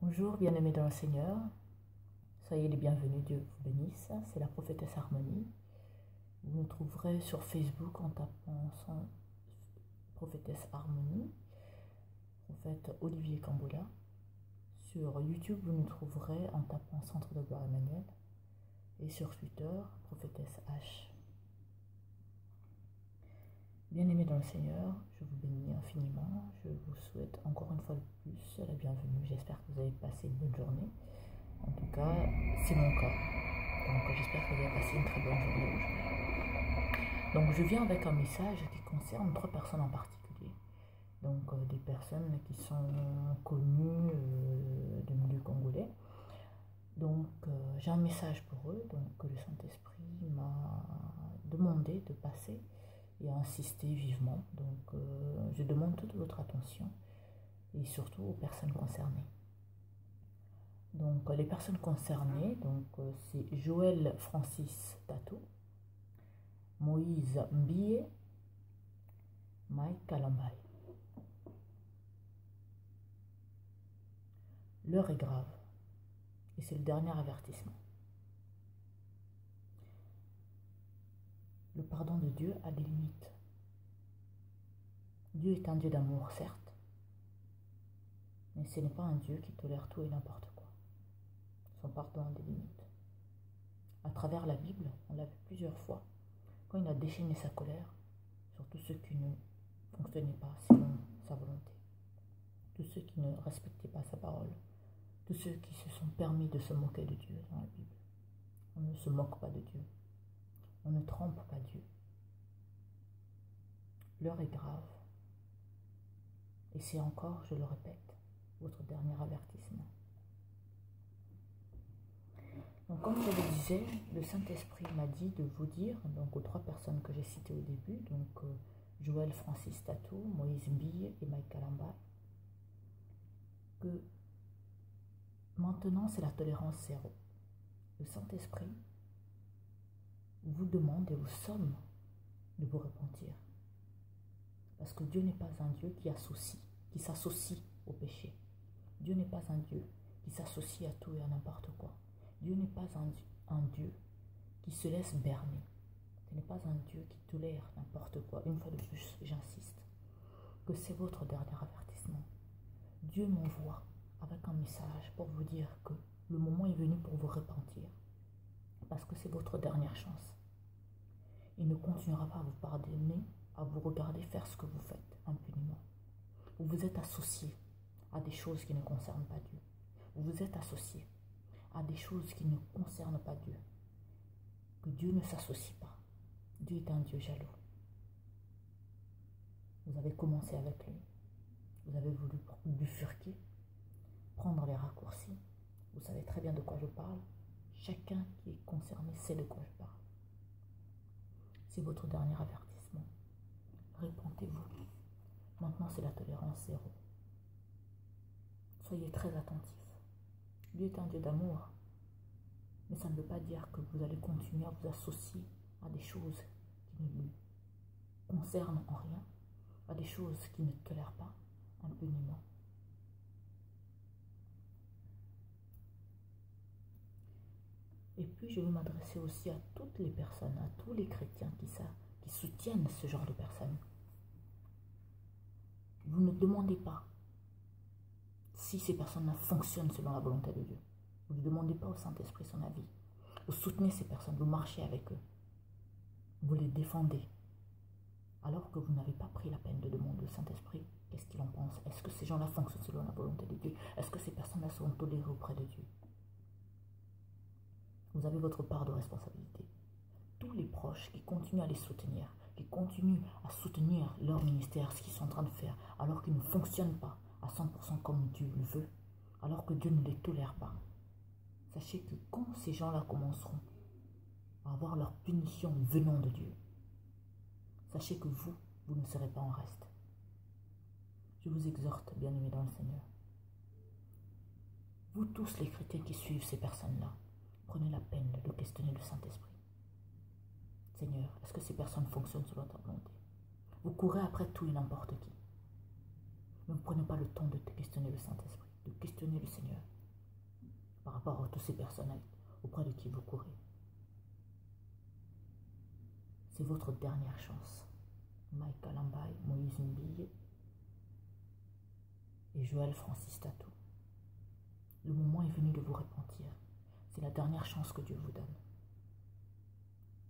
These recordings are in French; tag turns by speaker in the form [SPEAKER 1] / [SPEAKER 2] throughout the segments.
[SPEAKER 1] Bonjour, bien-aimés dans le Seigneur. Soyez les bienvenus, Dieu vous bénisse. C'est la prophétesse Harmonie. Vous nous trouverez sur Facebook en tapant son prophétesse Harmonie, prophète Olivier Cambola. Sur YouTube, vous nous trouverez en tapant Centre de Gloire Emmanuel. Et sur Twitter, prophétesse H. Bien-aimés dans le Seigneur, je vous bénis infiniment. Je vous souhaite encore une fois de plus la bienvenue. J'espère que vous avez passé une bonne journée. En tout cas, c'est mon cas. Donc, j'espère que vous avez passé une très bonne journée aujourd'hui. Donc, je viens avec un message qui concerne 3 personnes en particulier. Donc, des personnes qui sont connues du milieu congolais. Donc, j'ai un message pour eux. Donc, que le Saint-Esprit m'a demandé de passer et à insister vivement. Donc, je demande toute votre attention et surtout aux personnes concernées. Donc, les personnes concernées, c'est Joël Francis Tatou, Moïse Mbie, Mike Kalambay. L'heure est grave et c'est le dernier avertissement. Le pardon de Dieu a des limites. Dieu est un Dieu d'amour, certes, mais ce n'est pas un Dieu qui tolère tout et n'importe quoi. Son pardon a des limites. À travers la Bible, on l'a vu plusieurs fois, quand il a déchaîné sa colère sur tous ceux qui ne fonctionnaient pas selon sa volonté, tous ceux qui ne respectaient pas sa parole, tous ceux qui se sont permis de se moquer de Dieu dans la Bible. On ne se moque pas de Dieu. On ne trompe pas Dieu. L'heure est grave. Et c'est encore, je le répète, votre dernier avertissement. Donc, comme je le disais, le Saint-Esprit m'a dit de vous dire, donc aux 3 personnes que j'ai citées au début, donc Joël Francis Tatou, Moïse Mbie et Mike Kalambay, que maintenant c'est la tolérance zéro. Le Saint-Esprit vous demande et vous somme de vous repentir. Parce que Dieu n'est pas un Dieu qui s'associe au péché. Dieu n'est pas un Dieu qui s'associe à tout et à n'importe quoi. Dieu n'est pas un Dieu qui se laisse berner. Ce n'est pas un Dieu qui tolère n'importe quoi. Une fois de plus, j'insiste, que c'est votre dernier avertissement. Dieu m'envoie avec un message pour vous dire que le moment est venu pour vous repentir. Parce que c'est votre dernière chance. Il ne continuera pas à vous pardonner, à vous regarder faire ce que vous faites impunément. Vous vous êtes associé à des choses qui ne concernent pas Dieu. Vous vous êtes associé à des choses qui ne concernent pas Dieu. Que Dieu ne s'associe pas. Dieu est un Dieu jaloux. Vous avez commencé avec lui. Vous avez voulu bifurquer, prendre les raccourcis. Vous savez très bien de quoi je parle. Chacun qui est concerné sait de quoi je parle. C'est votre dernier avertissement. Repentez-vous. Maintenant, c'est la tolérance zéro. Soyez très attentifs. Dieu est un Dieu d'amour. Mais ça ne veut pas dire que vous allez continuer à vous associer à des choses qui ne lui concernent en rien, à des choses qui ne tolèrent pas impunément. Et puis, je veux m'adresser aussi à toutes les personnes, à tous les chrétiens qui soutiennent ce genre de personnes. Vous ne demandez pas si ces personnes-là fonctionnent selon la volonté de Dieu. Vous ne demandez pas au Saint-Esprit son avis. Vous soutenez ces personnes, vous marchez avec eux. Vous les défendez. Alors que vous n'avez pas pris la peine de demander au Saint-Esprit qu'est-ce qu'il en pense. Est-ce que ces gens-là fonctionnent selon la volonté de Dieu? Est-ce que ces personnes-là seront tolérées auprès de Dieu? Vous avez votre part de responsabilité. Tous les proches qui continuent à les soutenir, qui continuent à soutenir leur ministère, ce qu'ils sont en train de faire, alors qu'ils ne fonctionnent pas à 100% comme Dieu le veut, alors que Dieu ne les tolère pas. Sachez que quand ces gens-là commenceront à avoir leur punition venant de Dieu, sachez que vous ne serez pas en reste. Je vous exhorte, bien-aimés dans le Seigneur. Vous tous les chrétiens qui suivent ces personnes-là, prenez la peine de questionner le Saint-Esprit. Seigneur, est-ce que ces personnes fonctionnent selon ta volonté? Vous courez après tout et n'importe qui. Ne prenez pas le temps de questionner le Saint-Esprit, de questionner le Seigneur. rapport à toutes ces personnes auprès de qui vous courez. C'est votre dernière chance. Mike Kalambaye, Moïse Mbille et Joël Francis Tatou. Le moment est venu de vous repentir. C'est la dernière chance que Dieu vous donne.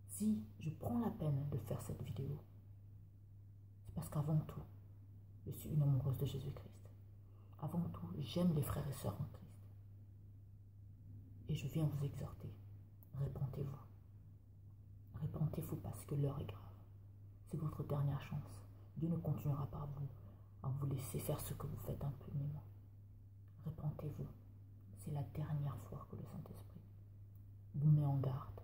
[SPEAKER 1] Si je prends la peine de faire cette vidéo, c'est parce qu'avant tout, je suis une amoureuse de Jésus-Christ. Avant tout, j'aime les frères et sœurs en Christ. Et je viens vous exhorter. Repentez-vous. Repentez-vous parce que l'heure est grave. C'est votre dernière chance. Dieu ne continuera pas à vous laisser faire ce que vous faites impunément. Repentez-vous. C'est la dernière fois que le Saint-Esprit vous met en garde.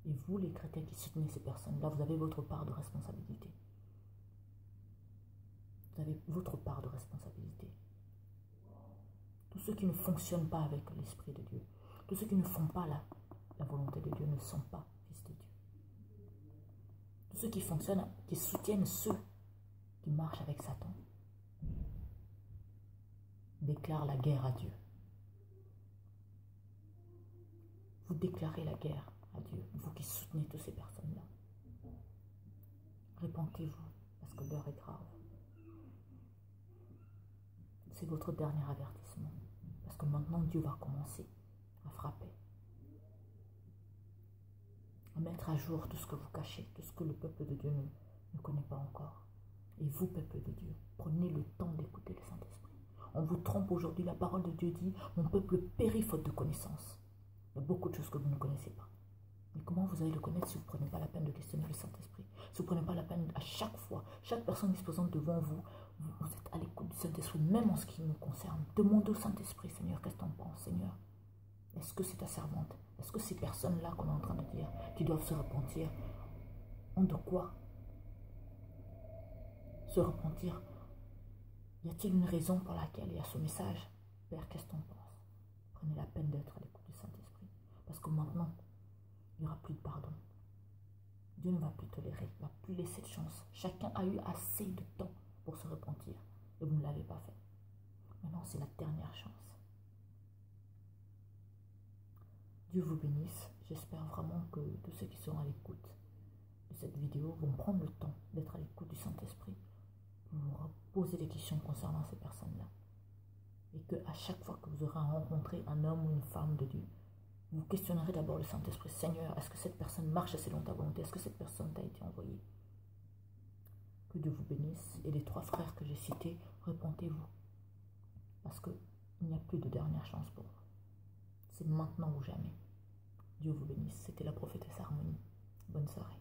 [SPEAKER 1] Et vous, les chrétiens qui soutenez ces personnes-là, vous avez votre part de responsabilité. Vous avez votre part de responsabilité. Tous ceux qui ne fonctionnent pas avec l'Esprit de Dieu, tous ceux qui ne font pas la volonté de Dieu ne sont pas fils de Dieu. Tous ceux qui fonctionnent, qui soutiennent ceux qui marchent avec Satan, déclarent la guerre à Dieu. Vous déclarez la guerre à Dieu, vous qui soutenez toutes ces personnes-là. Repentez-vous, parce que l'heure est grave. C'est votre dernier avertissement, parce que maintenant Dieu va commencer à frapper, à mettre à jour tout ce que vous cachez, tout ce que le peuple de Dieu ne connaît pas encore. Et vous, peuple de Dieu, prenez le temps d'écouter le Saint-Esprit. On vous trompe aujourd'hui, la parole de Dieu dit « Mon peuple périt faute de connaissance ». Il y a beaucoup de choses que vous ne connaissez pas. Mais comment vous allez le connaître si vous ne prenez pas la peine de questionner le Saint-Esprit? Si vous ne prenez pas la peine à chaque fois, chaque personne disposant devant vous, vous êtes à l'écoute du Saint-Esprit, même en ce qui nous concerne. Demandez au Saint-Esprit, Seigneur, qu'est-ce que tu en penses, Seigneur? Est-ce que c'est ta servante? Est-ce que ces personnes-là qu'on est en train de dire, qui doivent se repentir, ont de quoi se repentir? Y a-t-il une raison pour laquelle il y a ce message? Père, qu'est-ce que tu en penses? Prenez la peine d'être à l'écoute du Saint-Esprit. Parce que maintenant, il n'y aura plus de pardon. Dieu ne va plus tolérer, il ne va plus laisser de chance. Chacun a eu assez de temps pour se repentir. Et vous ne l'avez pas fait. Maintenant, c'est la dernière chance. Dieu vous bénisse. J'espère vraiment que tous ceux qui seront à l'écoute de cette vidéo vont prendre le temps d'être à l'écoute du Saint-Esprit pour vous poser des questions concernant ces personnes-là. Et qu'à chaque fois que vous aurez rencontré un homme ou une femme de Dieu, vous questionnerez d'abord le Saint-Esprit. Seigneur, est-ce que cette personne marche selon ta volonté? Est-ce que cette personne t'a été envoyée? Que Dieu vous bénisse. Et les 3 frères que j'ai cités, repentez-vous. Parce qu'il n'y a plus de dernière chance pour vous. C'est maintenant ou jamais. Dieu vous bénisse. C'était la prophétesse Harmonie. Bonne soirée.